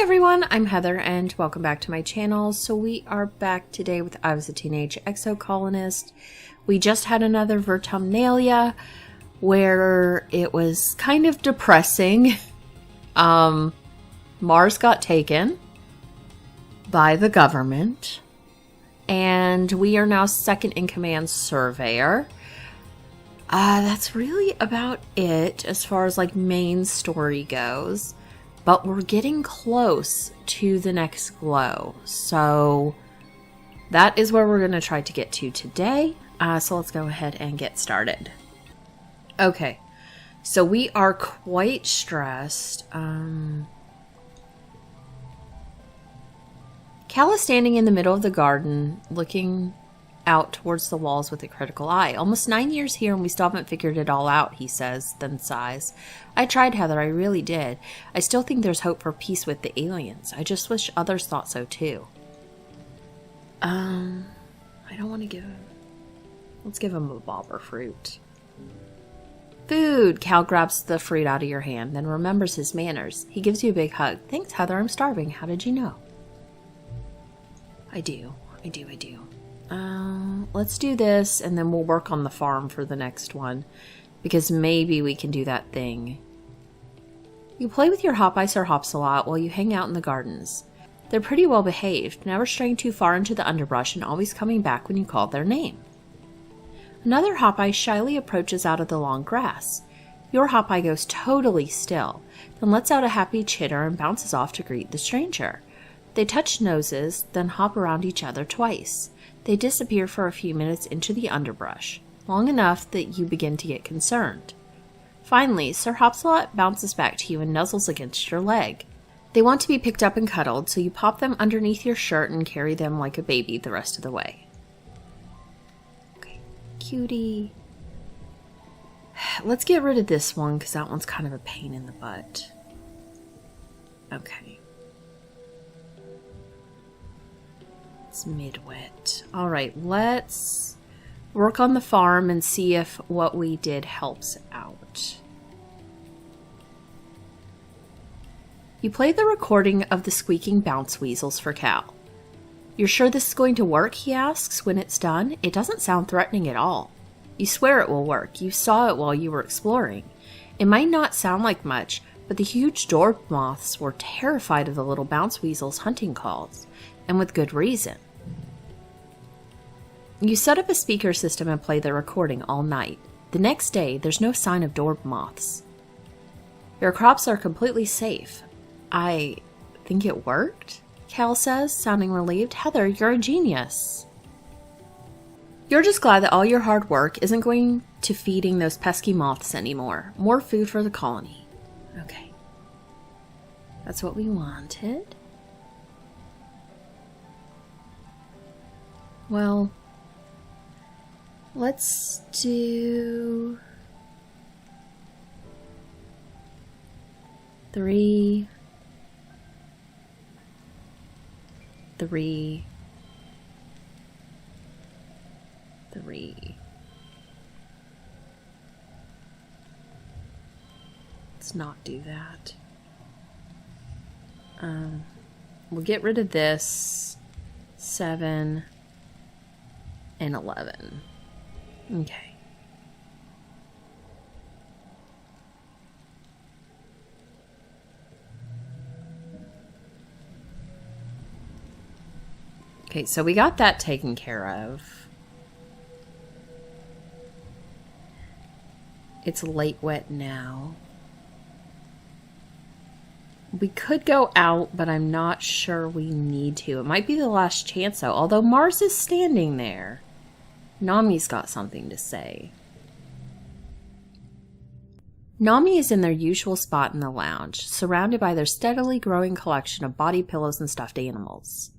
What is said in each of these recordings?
everyone, I'm Heather and welcome back to my channel. So we are back today with I Was a Teenage Exocolonist. We just had another Vertumnalia where it was kind of depressing. Mars got taken by the government and we are now second in command surveyor. That's really about it as far as like main story goes. But we're getting close to the next glow. So that is where we're going to try to get to today. So let's go ahead and get started. Okay. So we are quite stressed. Cal is standing in the middle of the garden, looking out towards the walls with a critical eye. Almost 9 years here and we still haven't figured it all out, he says, then sighs. I tried, Heather, I really did. I still think there's hope for peace with the aliens. I just wish others thought so too. I don't want to give him... Let's give him a bobber fruit. Food! Cal grabs the fruit out of your hand, then remembers his manners. He gives you a big hug. Thanks, Heather, I'm starving. How did you know? I do. Let's do this, and then we'll work on the farm for the next one, because maybe we can do that thing. You play with your Hop-Ice or Hops a lot while you hang out in the gardens. They're pretty well behaved, never straying too far into the underbrush and always coming back when you call their name. Another Hop-Ice shyly approaches out of the long grass. Your Hop-Eye goes totally still, then lets out a happy chitter and bounces off to greet the stranger. They touch noses, then hop around each other twice. They disappear for a few minutes into the underbrush, long enough that you begin to get concerned. Finally, Sir Hopsalot bounces back to you and nuzzles against your leg. They want to be picked up and cuddled, so you pop them underneath your shirt and carry them like a baby the rest of the way. Okay, cutie. Let's get rid of this one, because that one's kind of a pain in the butt. Okay. It's midwit. Alright, let's work on the farm and see if what we did helps out. You play the recording of the squeaking bounce weasels for Cal. You're sure this is going to work, he asks when it's done. It doesn't sound threatening at all. You swear it will work. You saw it while you were exploring. It might not sound like much, but the huge door moths were terrified of the little bounce weasels' hunting calls, and with good reason. You set up a speaker system and play the recording all night. The next day, there's no sign of door moths. Your crops are completely safe. I think it worked, Cal says, sounding relieved. Heather, you're a genius. You're just glad that all your hard work isn't going to feeding those pesky moths anymore. More food for the colony. Okay. That's what we wanted. Well, let's do 3, 3, 3. Let's not do that. We'll get rid of this. 7 and 11. Okay. Okay, so we got that taken care of. It's late wet now. We could go out, but I'm not sure we need to. It might be the last chance, though. Although Mars is standing there. Nami's got something to say. Nami is in their usual spot in the lounge, surrounded by their steadily growing collection of body pillows and stuffed animals.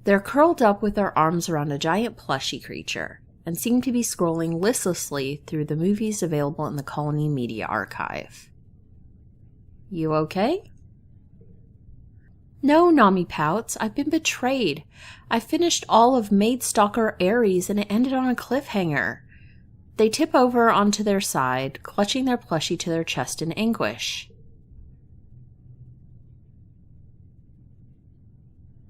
They're curled up with their arms around a giant plushy creature, and seem to be scrolling listlessly through the movies available in the Colony Media Archive. You okay? No, Nami pouts. I've been betrayed. I finished all of Maid Stalker Ares and it ended on a cliffhanger. They tip over onto their side, clutching their plushie to their chest in anguish.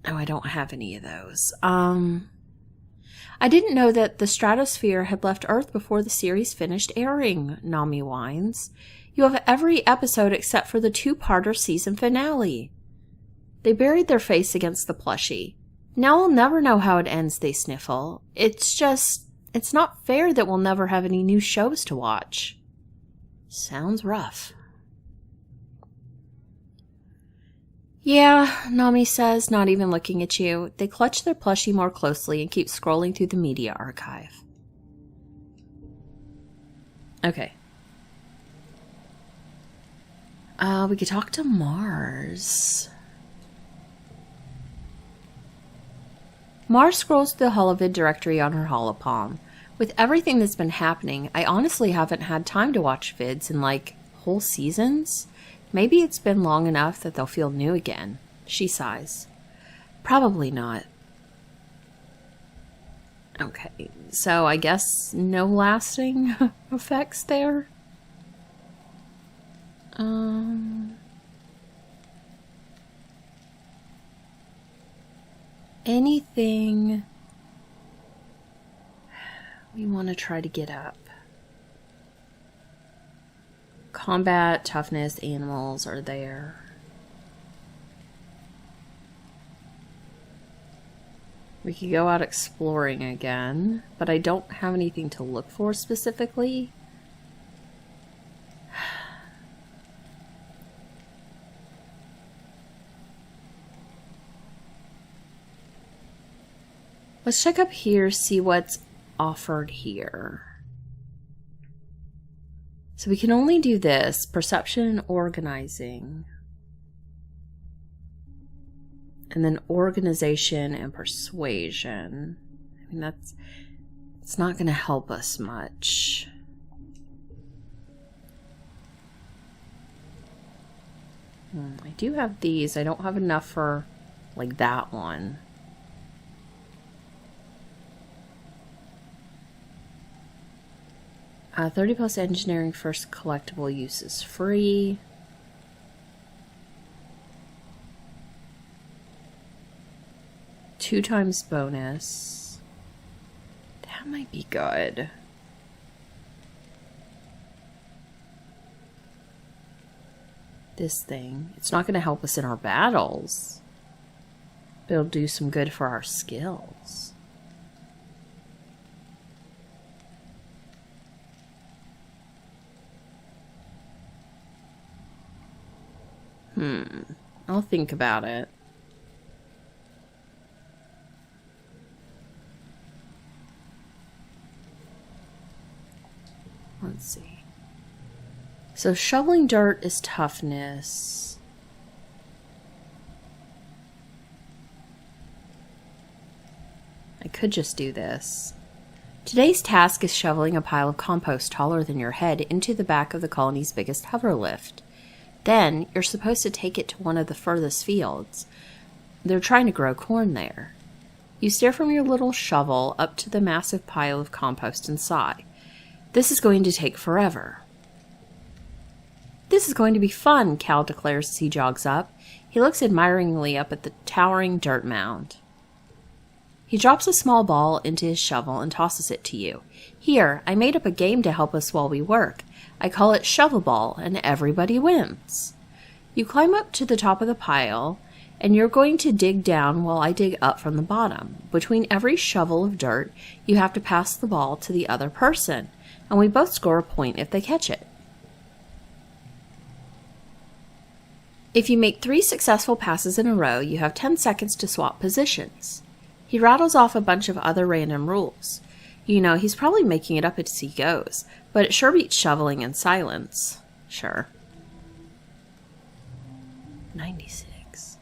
Oh, I don't have any of those. I didn't know that the stratosphere had left Earth before the series finished airing, Nami whines. You have every episode except for the two-parter season finale. They buried their face against the plushie. Now we'll never know how it ends, they sniffle. It's not fair that we'll never have any new shows to watch. Sounds rough. Yeah, Nami says, not even looking at you. They clutch their plushie more closely and keep scrolling through the media archive. Okay. We could talk to Mars. Mars scrolls through the holovid directory on her holopalm. With everything that's been happening, I honestly haven't had time to watch vids in, whole seasons. Maybe it's been long enough that they'll feel new again. She sighs. Probably not. Okay, so I guess no lasting effects there? Anything we want to try to get up? Combat, toughness, animals are there. We could go out exploring again, but I don't have anything to look for specifically. Let's check up here, see what's offered here. So we can only do this, perception and organizing. And then organization and persuasion. I mean, it's not going to help us much. I do have these. I don't have enough for, that one. 30 plus engineering first collectible use is free. Two times bonus. That might be good. This thing. It's not going to help us in our battles. But it'll do some good for our skills. I'll think about it. Let's see. So shoveling dirt is toughness. I could just do this. Today's task is shoveling a pile of compost taller than your head into the back of the colony's biggest hover lift. Then, you're supposed to take it to one of the furthest fields. They're trying to grow corn there. You steer from your little shovel up to the massive pile of compost and sigh. This is going to take forever. This is going to be fun, Cal declares as he jogs up. He looks admiringly up at the towering dirt mound. He drops a small ball into his shovel and tosses it to you. Here, I made up a game to help us while we work. I call it Shovel Ball, and everybody wins. You climb up to the top of the pile, and you're going to dig down while I dig up from the bottom. Between every shovel of dirt, you have to pass the ball to the other person, and we both score a point if they catch it. If you make 3 successful passes in a row, you have 10 seconds to swap positions. He rattles off a bunch of other random rules. You know, he's probably making it up as he goes, but it sure beats shoveling in silence. Sure. 96.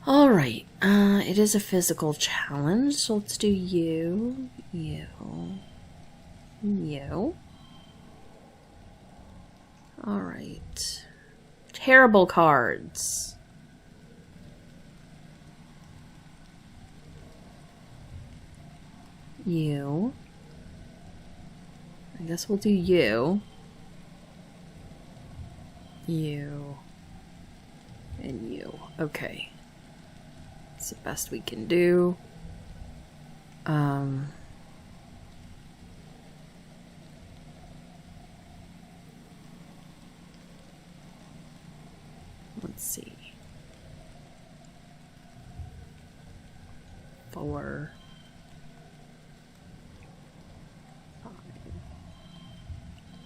Alright, it is a physical challenge, so let's do you. Alright. Terrible cards. You. I guess we'll do you. You. And you. Okay. It's the best we can do. Let's see. 4, 5,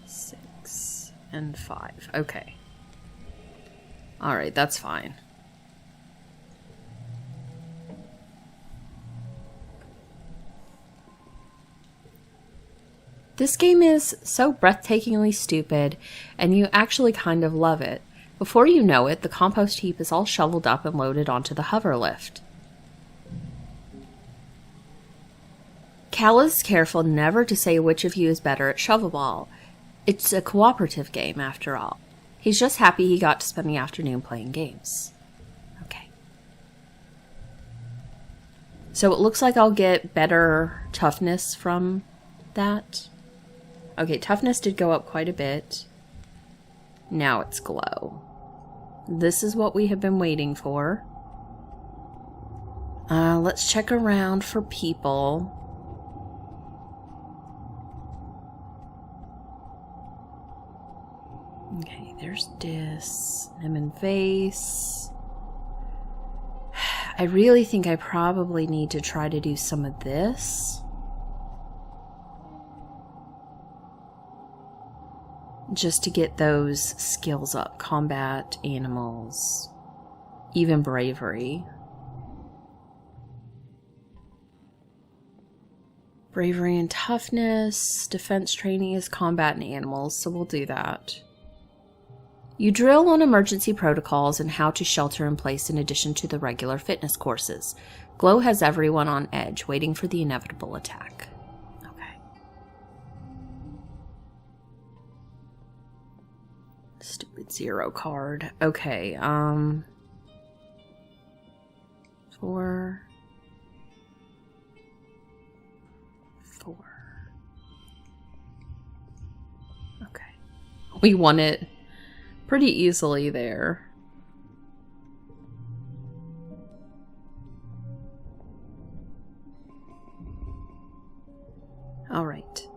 6, and 5. Okay. Alright, that's fine. This game is so breathtakingly stupid, and you actually kind of love it. Before you know it, the compost heap is all shoveled up and loaded onto the hover lift. Cal is careful never to say which of you is better at shovelball. It's a cooperative game, after all. He's just happy he got to spend the afternoon playing games. Okay. So it looks like I'll get better toughness from that. Okay, toughness did go up quite a bit. Now it's glow. This is what we have been waiting for. Let's check around for people. Okay, there's Dis, Lemon Vase. I really think I probably need to try to do some of this. Just to get those skills up. Combat, animals, even bravery. Bravery and toughness. Defense training is combat and animals, so we'll do that. You drill on emergency protocols and how to shelter in place in addition to the regular fitness courses. Glow has everyone on edge, waiting for the inevitable attack. Stupid 0 card. Okay, 4. Okay. We won it pretty easily there. Alright.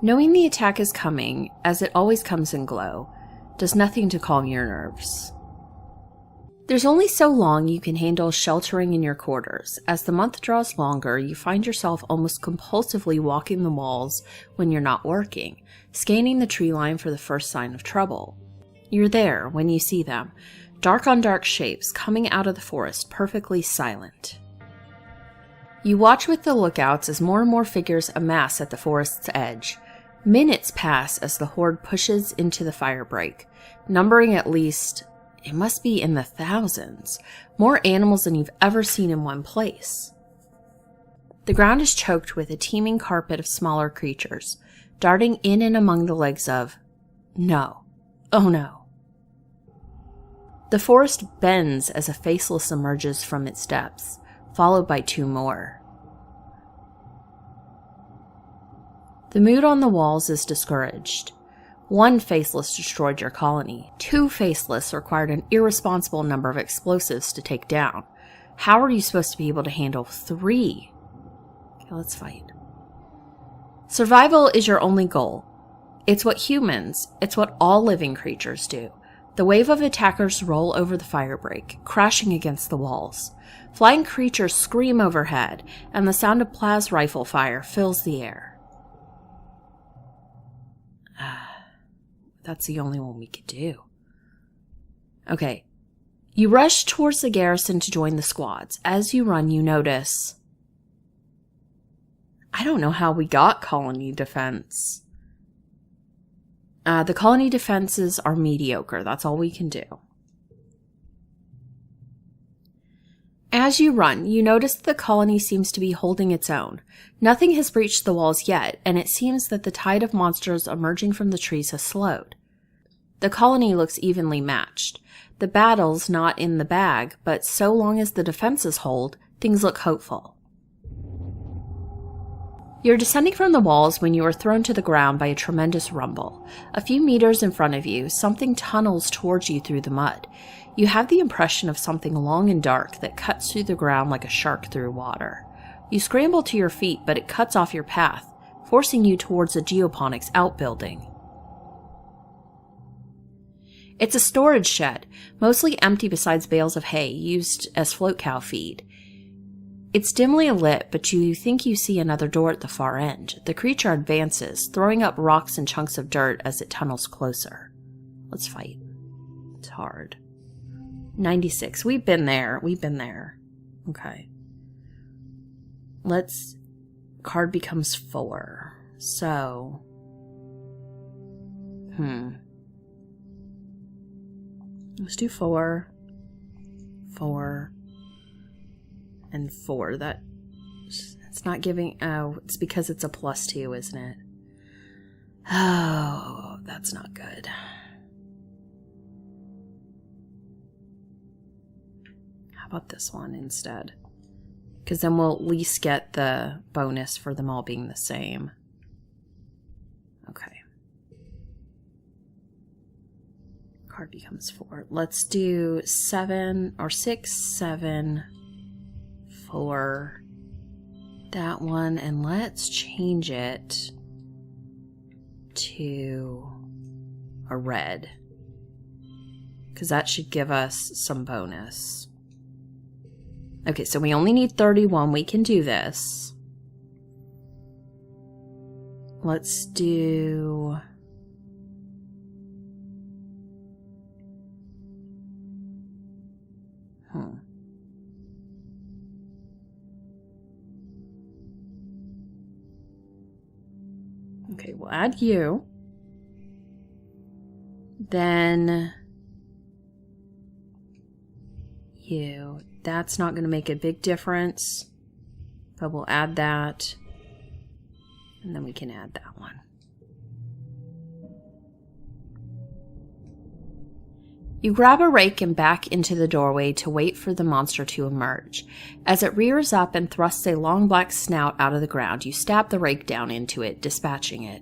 Knowing the attack is coming, as it always comes in Glow, does nothing to calm your nerves. There's only so long you can handle sheltering in your quarters. As the month draws longer, you find yourself almost compulsively walking the walls when you're not working, scanning the tree line for the first sign of trouble. You're there when you see them, dark on dark shapes coming out of the forest, perfectly silent. You watch with the lookouts as more and more figures amass at the forest's edge. Minutes pass as the horde pushes into the firebreak, numbering at least, it must be in the thousands, more animals than you've ever seen in one place. The ground is choked with a teeming carpet of smaller creatures, darting in and among the legs of, no, oh no. The forest bends as a faceless emerges from its depths, followed by 2 more. The mood on the walls is discouraged. 1 faceless destroyed your colony. 2 faceless required an irresponsible number of explosives to take down. How are you supposed to be able to handle 3? Okay, let's fight. Survival is your only goal. It's what all living creatures do. The wave of attackers roll over the firebreak, crashing against the walls. Flying creatures scream overhead, and the sound of plas rifle fire fills the air. That's the only one we could do. Okay. You rush towards the garrison to join the squads. As you run, you notice... I don't know how we got colony defense. The colony defenses are mediocre. That's all we can do. As you run, you notice that the colony seems to be holding its own. Nothing has breached the walls yet, and it seems that the tide of monsters emerging from the trees has slowed. The colony looks evenly matched. The battle's not in the bag, but so long as the defenses hold, things look hopeful. You're descending from the walls when you are thrown to the ground by a tremendous rumble. A few meters in front of you, something tunnels towards you through the mud. You have the impression of something long and dark that cuts through the ground like a shark through water. You scramble to your feet, but it cuts off your path, forcing you towards a geoponics outbuilding. It's a storage shed, mostly empty besides bales of hay used as float cow feed. It's dimly lit, but you think you see another door at the far end. The creature advances, throwing up rocks and chunks of dirt as it tunnels closer. Let's fight. It's hard. 96. We've been there. Okay. Card becomes 4. So. Let's do 4. 4. And 4. It's not giving. Oh, it's because it's a +2, isn't it? Oh, that's not good. How about this one instead? Because then we'll at least get the bonus for them all being the same. Okay. Card becomes 4. Let's do 7 or 6, 7, 4. That one, and let's change it to a red. Because that should give us some bonus. Okay, so we only need 31. We can do this. Let's do... Okay, we'll add you. Then you. That's not going to make a big difference, but we'll add that. And then we can add that one. You grab a rake and back into the doorway to wait for the monster to emerge. As it rears up and thrusts a long black snout out of the ground, you stab the rake down into it, dispatching it.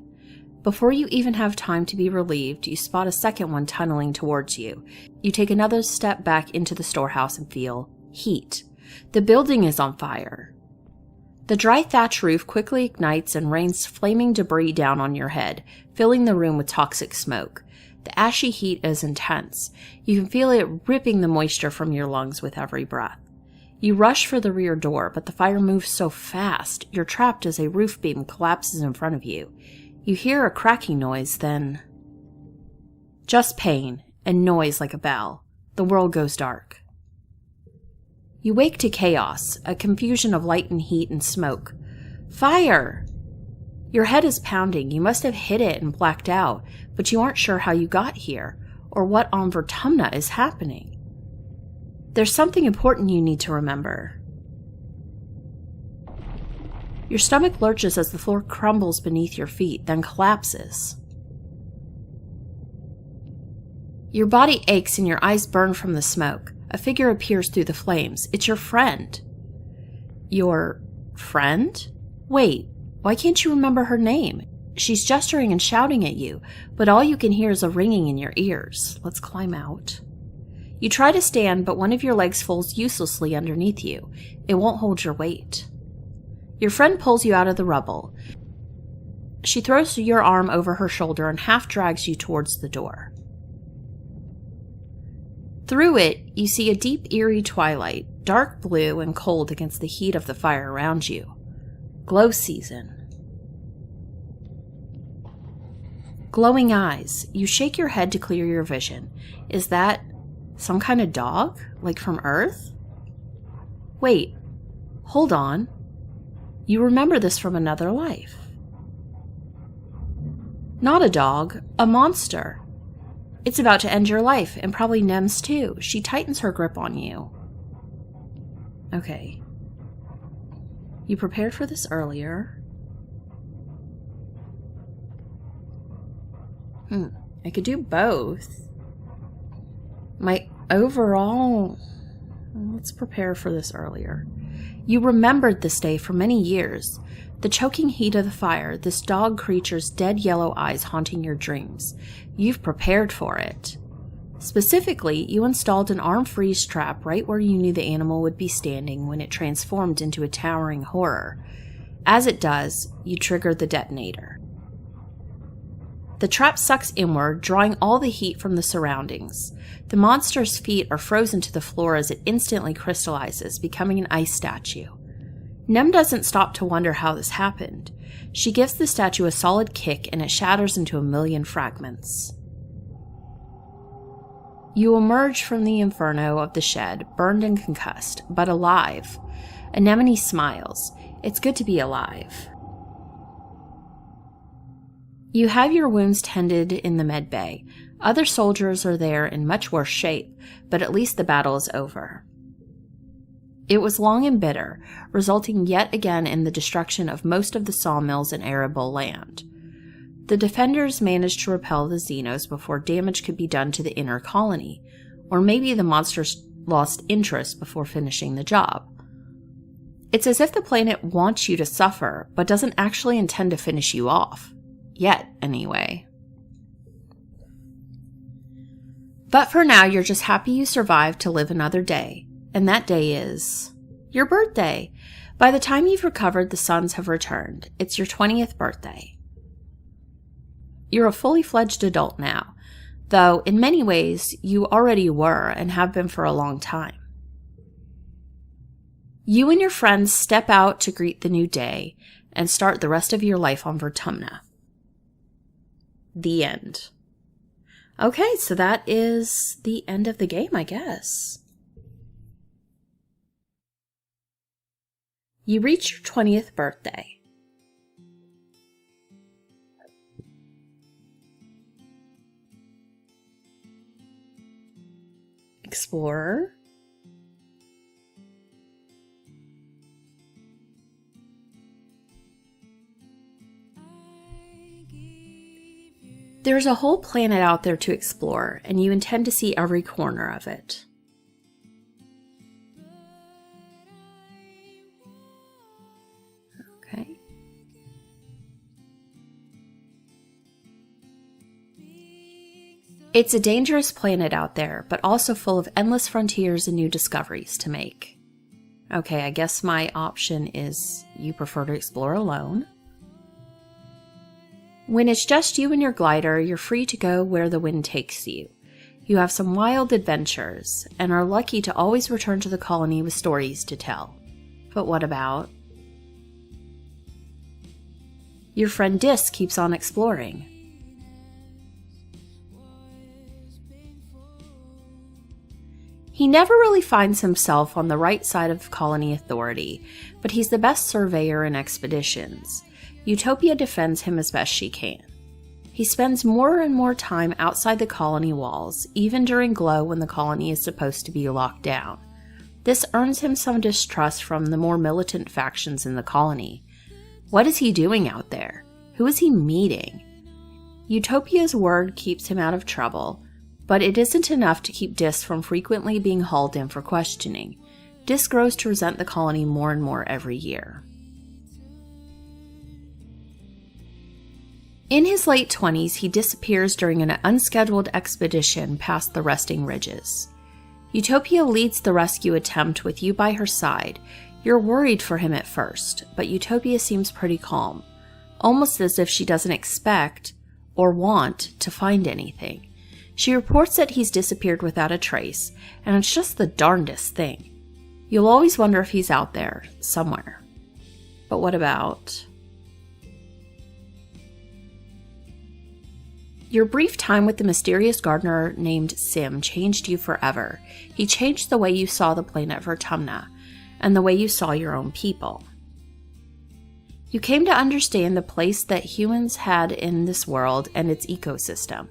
Before you even have time to be relieved, you spot a second one tunneling towards you. You take another step back into the storehouse and feel heat. The building is on fire. The dry thatch roof quickly ignites and rains flaming debris down on your head, filling the room with toxic smoke. The ashy heat is intense. You can feel it ripping the moisture from your lungs with every breath. You rush for the rear door, but the fire moves so fast, you're trapped as a roof beam collapses in front of you. You hear a cracking noise, then... just pain and noise like a bell. The world goes dark. You wake to chaos, a confusion of light and heat and smoke. Fire! Your head is pounding. You must have hit it and blacked out, but you aren't sure how you got here, or what on Vertumna is happening. There's something important you need to remember. Your stomach lurches as the floor crumbles beneath your feet, then collapses. Your body aches and your eyes burn from the smoke. A figure appears through the flames. It's your friend. Your friend? Wait. Why can't you remember her name? She's gesturing and shouting at you, but all you can hear is a ringing in your ears. Let's climb out. You try to stand, but one of your legs falls uselessly underneath you. It won't hold your weight. Your friend pulls you out of the rubble. She throws your arm over her shoulder and half drags you towards the door. Through it, you see a deep, eerie twilight, dark blue and cold against the heat of the fire around you. Glow season. Glowing eyes. You shake your head to clear your vision. Is that some kind of dog? Like from Earth? Wait. Hold on. You remember this from another life. Not a dog. A monster. It's about to end your life, and probably Nem's too. She tightens her grip on you. Okay. You prepared for this earlier. I could do both. My overall... Let's prepare for this earlier. You remembered this day for many years. The choking heat of the fire, this dog creature's dead yellow eyes haunting your dreams. You've prepared for it. Specifically, you installed an arm freeze trap right where you knew the animal would be standing when it transformed into a towering horror. As it does, you trigger the detonator. The trap sucks inward, drawing all the heat from the surroundings. The monster's feet are frozen to the floor as it instantly crystallizes, becoming an ice statue. Nem doesn't stop to wonder how this happened. She gives the statue a solid kick and it shatters into a million fragments. You emerge from the inferno of the shed, burned and concussed, but alive. Anemone smiles. It's good to be alive. You have your wounds tended in the med bay. Other soldiers are there in much worse shape, but at least the battle is over. It was long and bitter, resulting yet again in the destruction of most of the sawmills and arable land. The defenders managed to repel the Xenos before damage could be done to the inner colony, or maybe the monsters lost interest before finishing the job. It's as if the planet wants you to suffer, but doesn't actually intend to finish you off. Yet, anyway. But for now, you're just happy you survived to live another day. And that day is your birthday. By the time you've recovered, the suns have returned. It's your 20th birthday. You're a fully fledged adult now, though in many ways you already were and have been for a long time. You and your friends step out to greet the new day and start the rest of your life on Vertumna. The end. Okay, so that is the end of the game, I guess. You reach your 20th birthday. Explorer. There's a whole planet out there to explore, and you intend to see every corner of it. Okay. It's a dangerous planet out there, but also full of endless frontiers and new discoveries to make. Okay, I guess my option is you prefer to explore alone. When it's just you and your glider, you're free to go where the wind takes you. You have some wild adventures, and are lucky to always return to the colony with stories to tell. But what about? Your friend Dis keeps on exploring. He never really finds himself on the right side of colony authority, but he's the best surveyor in expeditions. Utopia defends him as best she can. He spends more and more time outside the colony walls, even during glow when the colony is supposed to be locked down. This earns him some distrust from the more militant factions in the colony. What is he doing out there? Who is he meeting? Utopia's word keeps him out of trouble, but it isn't enough to keep Dis from frequently being hauled in for questioning. Dis grows to resent the colony more and more every year. In his late 20s, he disappears during an unscheduled expedition past the resting ridges. Utopia leads the rescue attempt with you by her side. You're worried for him at first, but Utopia seems pretty calm, almost as if she doesn't expect or want to find anything. She reports that he's disappeared without a trace, and it's just the darndest thing. You'll always wonder if he's out there, somewhere. But what about? Your brief time with the mysterious gardener named Sim changed you forever. He changed the way you saw the planet Vertumna, and the way you saw your own people. You came to understand the place that humans had in this world and its ecosystem,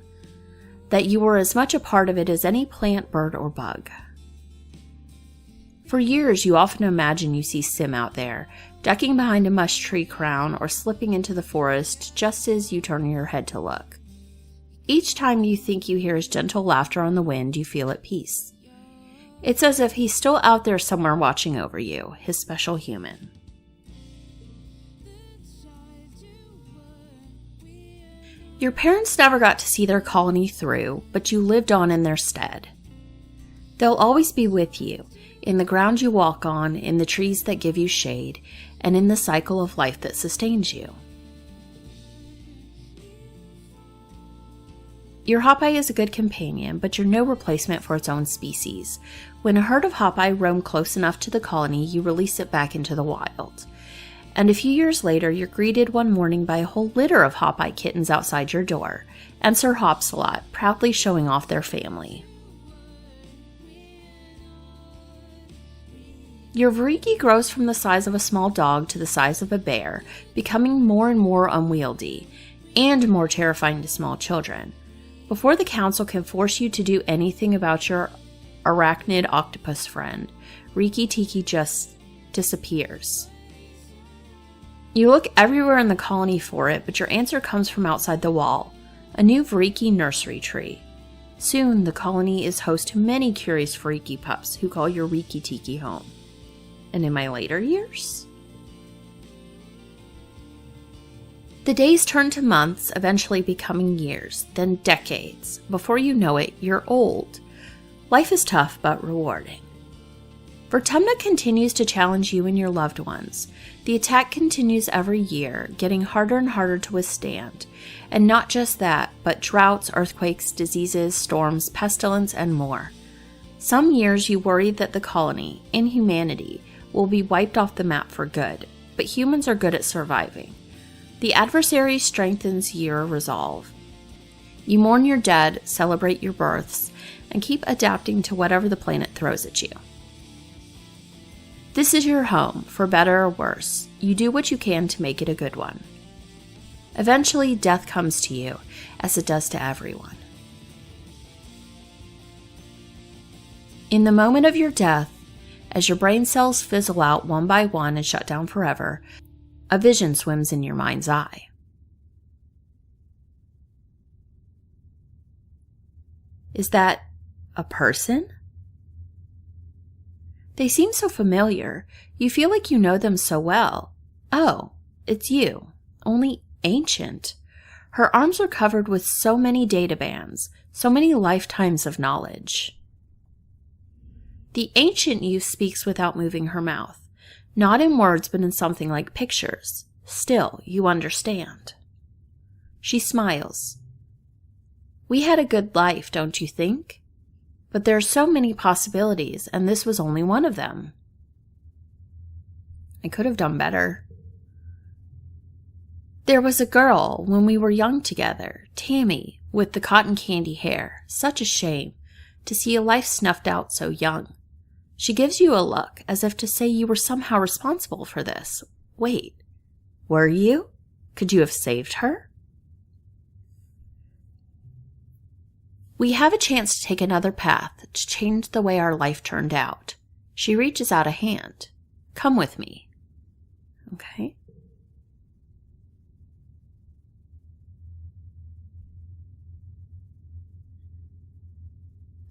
that you were as much a part of it as any plant, bird, or bug. For years, you often imagine you see Sim out there, ducking behind a mush tree crown or slipping into the forest just as you turn your head to look. Each time you think you hear his gentle laughter on the wind, you feel at peace. It's as if he's still out there somewhere watching over you, his special human. Your parents never got to see their colony through, but you lived on in their stead. They'll always be with you, in the ground you walk on, in the trees that give you shade, and in the cycle of life that sustains you. Your hopeye is a good companion, but you're no replacement for its own species. When a herd of hopeye roam close enough to the colony, you release it back into the wild. And a few years later, you're greeted one morning by a whole litter of hopeye kittens outside your door, and Sir Hopsalot proudly showing off their family. Your Variki grows from the size of a small dog to the size of a bear, becoming more and more unwieldy, and more terrifying to small children. Before the council can force you to do anything about your arachnid octopus friend, Riki Tiki just disappears. You look everywhere in the colony for it, but your answer comes from outside the wall, a new Variki nursery tree. Soon, the colony is host to many curious Variki pups who call your Riki Tiki home. And in my later years? The days turn to months, eventually becoming years, then decades. Before you know it, you're old. Life is tough but rewarding. Vertumna continues to challenge you and your loved ones. The attack continues every year, getting harder and harder to withstand. And not just that, but droughts, earthquakes, diseases, storms, pestilence, and more. Some years you worry that the colony, in humanity, will be wiped off the map for good, but humans are good at surviving. The adversary strengthens your resolve. You mourn your dead, celebrate your births, and keep adapting to whatever the planet throws at you. This is your home, for better or worse. You do what you can to make it a good one. Eventually, death comes to you, as it does to everyone. In the moment of your death, as your brain cells fizzle out one by one and shut down forever, a vision swims in your mind's eye. Is that a person? They seem so familiar. You feel like you know them so well. Oh, it's you, only ancient. Her arms are covered with so many data bands, so many lifetimes of knowledge. The ancient you speaks without moving her mouth, not in words but in something like pictures. Still, you understand. She smiles. We had a good life, don't you think? But there are so many possibilities, and this was only one of them. I could have done better. There was a girl when we were young together, Tammy, with the cotton candy hair. Such a shame to see a life snuffed out so young. She gives you a look, as if to say you were somehow responsible for this. Wait, were you? Could you have saved her? We have a chance to take another path, to change the way our life turned out. She reaches out a hand. Come with me. Okay.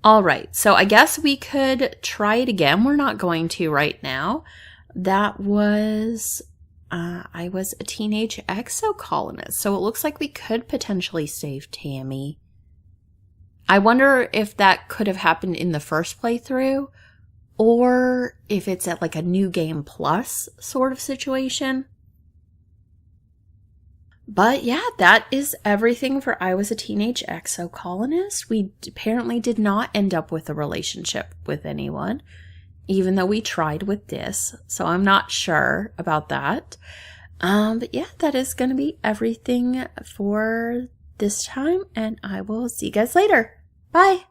All right, so I guess we could try it again. We're not going to right now. That was, I was a teenage exocolonist, so it looks like we could potentially save Tammy. I wonder if that could have happened in the first playthrough, or if it's at like a new game plus sort of situation. But yeah, that is everything for I Was a Teenage Exocolonist. We apparently did not end up with a relationship with anyone, even though we tried with this. So I'm not sure about that. But yeah, that is going to be everything for this time, and I will see you guys later. Bye!